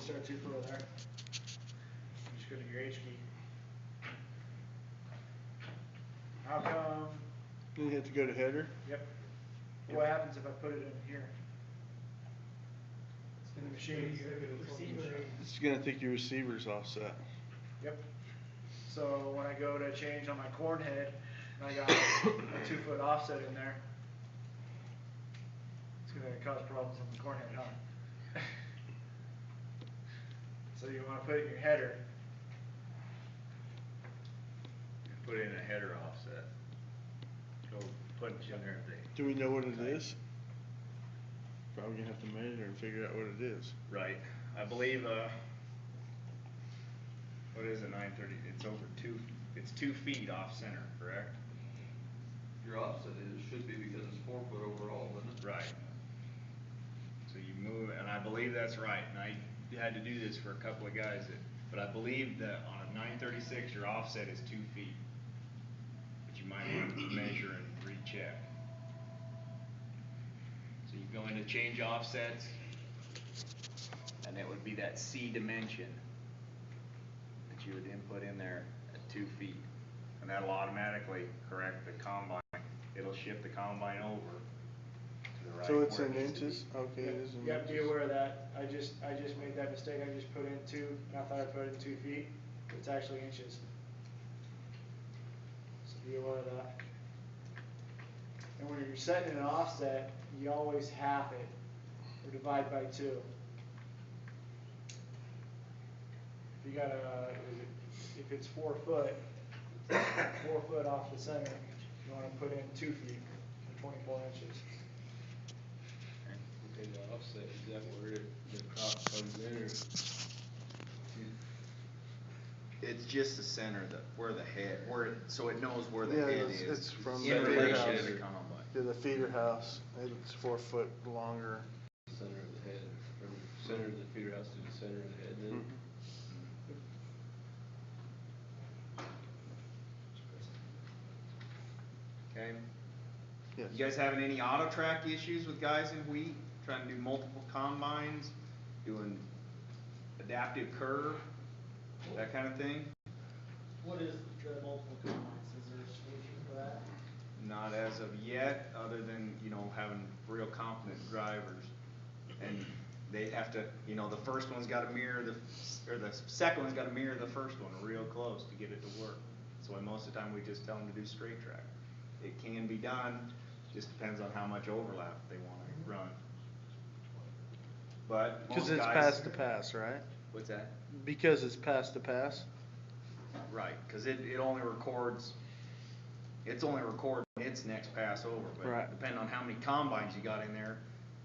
start 2 foot there. You just go to your H key. How come? Then you have to go to header. Yep. What happens if I put it in here? In the machine. It's gonna take your receivers offset. Yep. So when I go to change on my corn head, and I got a 2 foot offset in there, it's gonna cause problems on the corn head, huh? So you want to put it in your header. Put in a header offset. Go punch in there. Do we know what it is? Probably gonna have to measure and figure out what it is. Right. I believe, what is it, 930? It's over it's 2 feet off center, correct? Your offset should be because it's 4 foot overall, isn't it? Right. So you move, and I believe that's right, and I had to do this for a couple of guys but I believe that on a 936, your offset is 2 feet. But you might want to measure and recheck. So you go into change offsets, and it would be that C dimension that you would input in there at 2 feet. And that'll automatically correct the combine. It'll shift the combine over to the right. So it's where in it needs to be. inches? Okay, it is in You have to be inches. aware of that. I just made that mistake. I just put in 2, and I thought I put in 2 feet. It's actually inches. So be aware of that. And when you're setting an offset, you always half it or divide by 2. If you got if it's 4 foot, 4 foot off the center, you want to put in 2 feet or 24 inches. Okay, the offset, is that where the crop comes in, or? It's just the center, where the head, so it knows where the Yeah, head it's- is. it's from in the feeder relation house. to the combine. Yeah, the feeder house, it's 4 foot longer. Center of the head, from the center of the feeder house to the center of the head, then? Mhm. Okay. Yes. You guys having any auto track issues with guys in wheat, trying to do multiple combines, doing adaptive curve, that kind of thing? What is the multiple combines? Is there a solution for that? Not as of yet, other than, having real competent drivers. And they have to, the first one's gotta mirror the second one's gotta mirror the first one real close to get it to work. So most of the time we just tell them to do straight track. It can be done, just depends on how much overlap they wanna run. But Because most it's guys. pass to pass, right? What's that? Because it's pass to pass? Right, cause it only records its next pass over, but Right. depending on how many combines you got in there,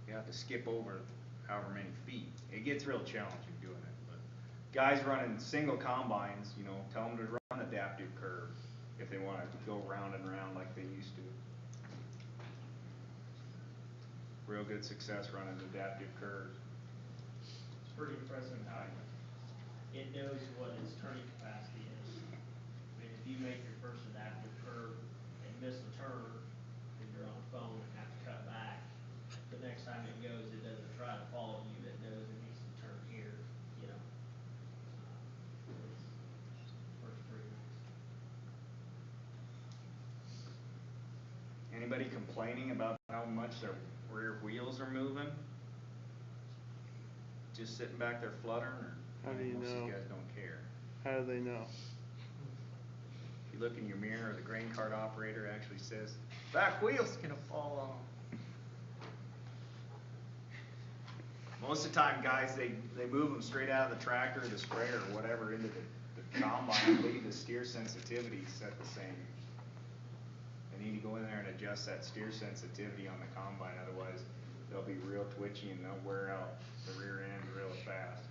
you have to skip over however many feet. It gets real challenging doing it, but guys running single combines, tell them to run adaptive curve if they wanna go round and round like they used to. Real good success running adaptive curves. It's pretty impressive how it knows what its turning capacity is. I mean, if you make your first adaptive curve and miss a turn, and you're on a phone and have to cut back, the next time it goes, it doesn't try to follow you, it knows it needs to turn here, works pretty nice. Anybody complaining about how much their rear wheels are moving? Just sitting back there fluttering, or How do you most of know? these guys don't care? How do they know? If you look in your mirror, the grain cart operator actually says, back wheel's gonna fall off. Most of the time, guys, they move them straight out of the tractor or the sprayer or whatever into the combine. I believe the steer sensitivity is set the same. They need to go in there and adjust that steer sensitivity on the combine, otherwise they'll be real twitchy and they'll wear out the rear end real fast.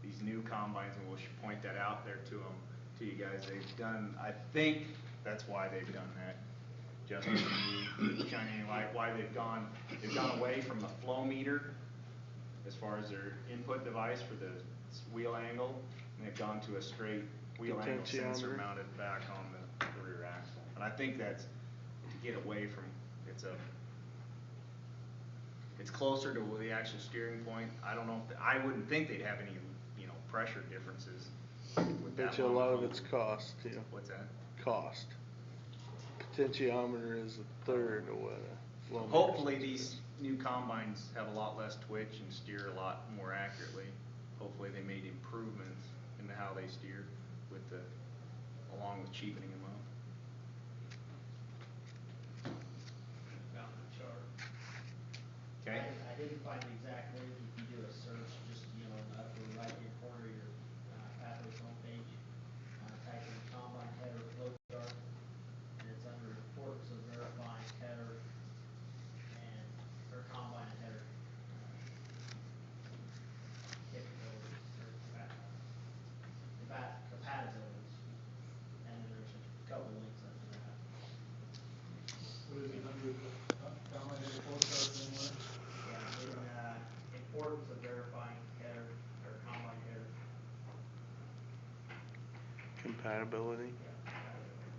These new combines, and we'll point that out there to you guys, they've done, I think that's why they've done that. Justin, can you shine any light why they've gone away from the flow meter as far as their input device for the wheel angle, and they've gone to a straight wheel angle sensor Potentiometer. mounted back on the rear axle. And I think that's to get away from, It's closer to the actual steering point. I don't know if, I wouldn't think they'd have any, you know, pressure differences with that Bet you a long lot of motor. it's cost too. What's that? Cost. Potentiometer is a third of what a flow motor Hopefully is. these new combines have a lot less twitch and steer a lot more accurately. Hopefully they made improvements into how they steer with the, along with cheapening them up. Found the chart. Okay? I didn't find the exact link. If you do a search, just, you know, in the upper right-hand corner of your, Pathways homepage, type in combine header flow chart, and it's under importance of verifying header and, or combine and header, capabilities, or compatibilities. And then there's a couple links under that. What is it under, combine header flow chart anywhere? Yeah, in, importance of verifying header, or combine header. Compatibility. Yeah, compatibility.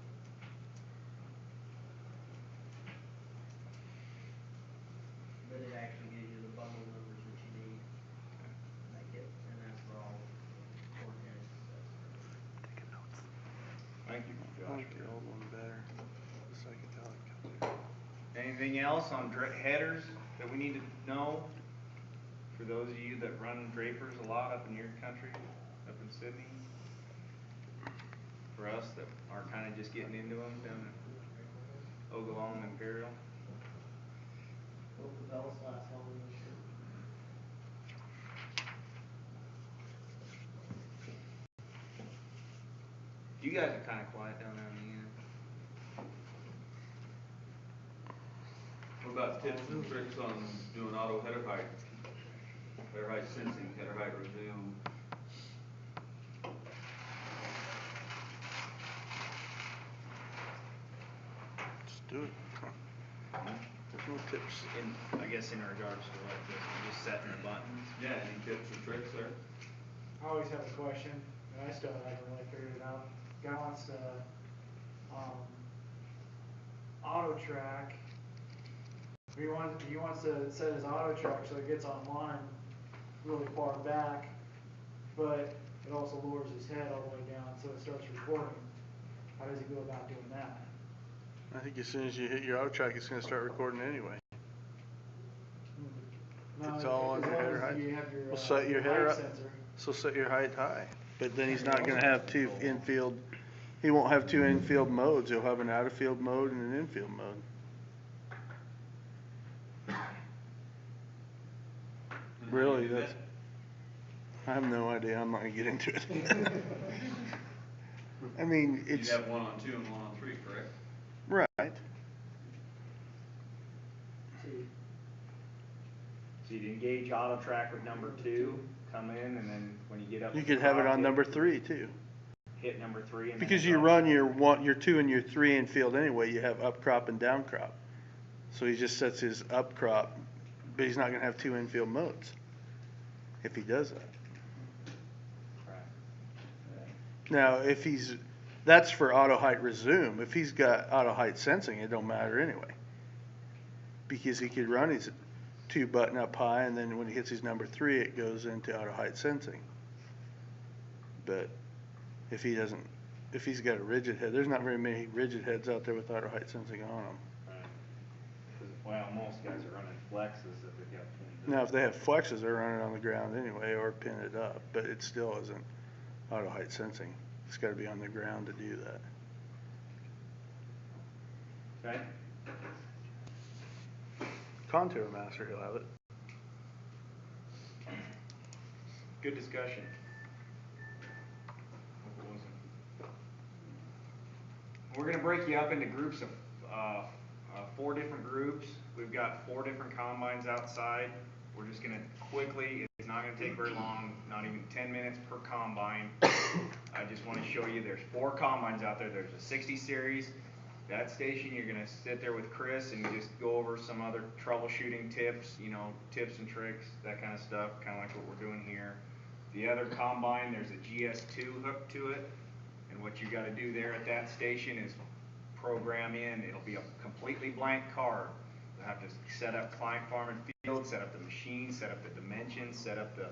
But it actually gives you the bundle numbers that you need. And that's for all corn heads and stuff. Thank you, I Josh. like the old one better. The psychedelic color. Anything else on headers that we need to know? For those of you that run drapers a lot up in your country, up in Sydney? For us that are kinda just getting into them down at Ogallala and Imperial? Hope the belts last longer this year. You guys are kinda quiet down there on the end. What about tips and tricks on doing auto header height? Header height sensing, header height resume. Just do it. There's no tips. I guess in regards to like this, just setting the buttons. Yeah, any tips or tricks there? I always have a question, and I still haven't really figured it out. Guy wants to, auto track. He wants to set his auto track so it gets online really far back, but it also lowers his head all the way down so it starts recording. How does he go about doing that? I think as soon as you hit your auto track, it's gonna start recording anyway. No, It's all as under long header as height. you have your, Well, set your height header up. sensor. So set your height high. But then he's not gonna have two infield, he won't have two infield modes. He'll have an out of field mode and an infield mode. And how do you Really, do that's, that? I have no idea. I'm not gonna get into it. I mean, You'd it's, have 1 on 2 and 1 on 3, correct? right. See, So you'd engage auto track with number 2, come in, and then when you get up. You to the could have it top, on number 3 too. Hit number 3 and then. Because it's you off. run your 2 and your 3 infield anyway, you have up crop and down crop. So he just sets his up crop, but he's not gonna have 2 infield modes if he does that. Right. Now, if that's for auto height resume. If he's got auto height sensing, it don't matter anyway. Because he could run his 2 button up high, and then when he hits his number 3, it goes into auto height sensing. But if he's got a rigid head, there's not very many rigid heads out there with auto height sensing on them. Right. 'Cause, well, most guys are running flexes that they've got pinned Now, up. if they have flexes, they're running on the ground anyway, or pin it up, but it still isn't auto height sensing. It's gotta be on the ground to do that. Okay? Contour Master, he'll have it. Good discussion. Hope it wasn't. We're gonna break you up into groups of, 4 different groups. We've got 4 different combines outside. We're just gonna quickly, it's not gonna take very long, not even 10 minutes per combine. I just wanna show you, there's 4 combines out there. There's a 60 series. That station, you're gonna sit there with Chris and just go over some other troubleshooting tips, you know, tips and tricks, that kind of stuff, kind of like what we're doing here. The other combine, there's a GS2 hooked to it, and what you gotta do there at that station is program in, it'll be a completely blank card. You'll have to set up client farm and set up the machine, set up the dimensions, set up the